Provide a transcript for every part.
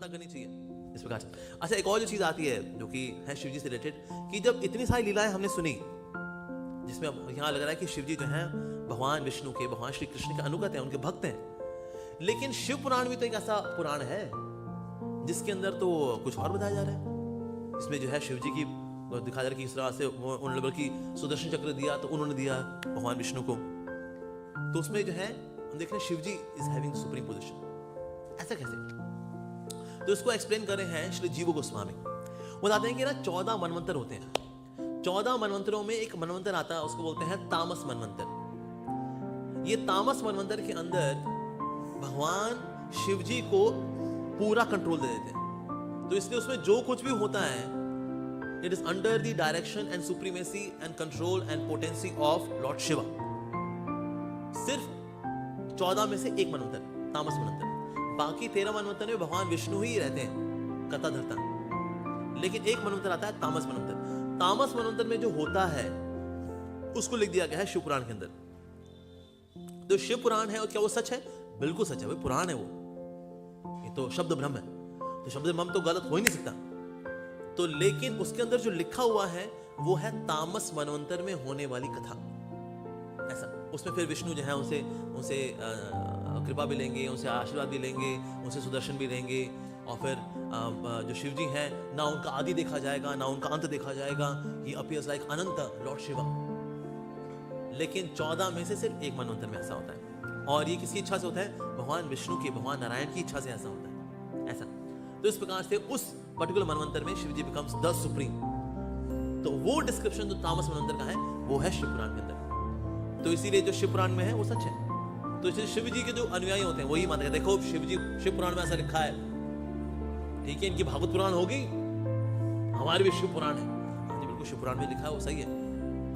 करनी चाहिए इस प्रकार से। अच्छा, एक और जो चीज आती है जो कि है शिव जी से रिलेटेड, कि जब इतनी सारी लीलाएं हमने सुनी, जिसमें अब यहाँ लग रहा है कि शिव जी जो है भगवान विष्णु के, भगवान श्री कृष्ण के अनुगत हैं, उनके भक्त हैं, लेकिन शिव पुराण भी तो एक ऐसा पुराण है जिसके अंदर तो कुछ और बताया जा रहा है। इसमें जो है शिव जी की दिखाया जा रहा है कि इस तरह से उन्होंने बल्कि सुदर्शन चक्र दिया तो उन्होंने दिया भगवान विष्णु को। तो उसमें जो है हम देख रहे हैं शिव जी इज हैविंग सुप्रीम पोजीशन। ऐसा कैसे? तो इसको एक्सप्लेन कर रहे हैं श्री जीव गोस्वामी। वो बताते हैं कि ना 14 मनवंतर होते हैं। 14 मनवंतरों में एक मनवंतर आता है, उसको बोलते हैं तामस मनवंतर। ये तामस मनवंतर के अंदर भगवान शिव जी को पूरा कंट्रोल दे देते हैं। तो इसलिए उसमें जो कुछ भी होता है, it is under the direction and supremacy and control and potency of Lord Shiva. सिर्फ 14 में से एक मनवंतर तामस मनवंतर, बाकी 13 मनवंतर में भगवान विष्णु ही रहते हैं कथा धरता, लेकिन एक मनवंतर आता है तामस मनवंतर। तामस मनवंतर में जो होता है उसको लिख दिया गया है शिव पुराण के अंदर। तो शिव पुराण है और क्या वो सच है? बिल्कुल सच है, वो पुराण है। वो ये तो शब्द ब्रह्म है, तो शब्द ब्रह्म तो गलत हो ही नहीं सकता। तो लेकिन उसके अंदर जो लिखा हुआ है वो है तामस मनवंतर में होने वाली कथा। ऐसा उसमें फिर विष्णु जो है उनसे कृपा भी लेंगे, उनसे आशीर्वाद भी लेंगे, उनसे सुदर्शन भी लेंगे, और फिर जो शिव जी हैं ना उनका आदि देखा जाएगा ना उनका अंत देखा जाएगा। ही अपीयर्स लाइक अनंत लॉर्ड शिवा। लेकिन 14 में से सिर्फ एक मनवंतर में ऐसा होता है, और ये किसकी इच्छा से होता है? भगवान विष्णु की, भगवान नारायण की इच्छा से ऐसा होता है। ऐसा तो इस प्रकार से उस पर्टिकुलर मनवंतर में शिव जी बिकम्स द सुप्रीम। तो वो डिस्क्रिप्शन जो तामस मनवंतर का है वो है शिव पुराण के अंदर। तो इसीलिए जो शिव पुराण में है वो सच है। तो इसलिए शिव जी के जो अनुयायी होते हैं वही मानते हैं, देखो शिव पुराण में ऐसा लिखा है, ठीक है, इनकी भागवत पुराण होगी, हमारी भी शिव पुराण है। हाँ जी, बिल्कुल शिव पुराण में लिखा है वो सही है,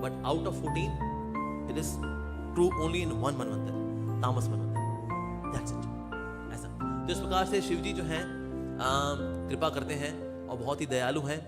but out of 14 it is true only in one manvantara, Tamasa manvantara. That's it. ऐसा तो इस प्रकार से शिव जी जो है कृपा करते हैं और बहुत ही दयालु हैं।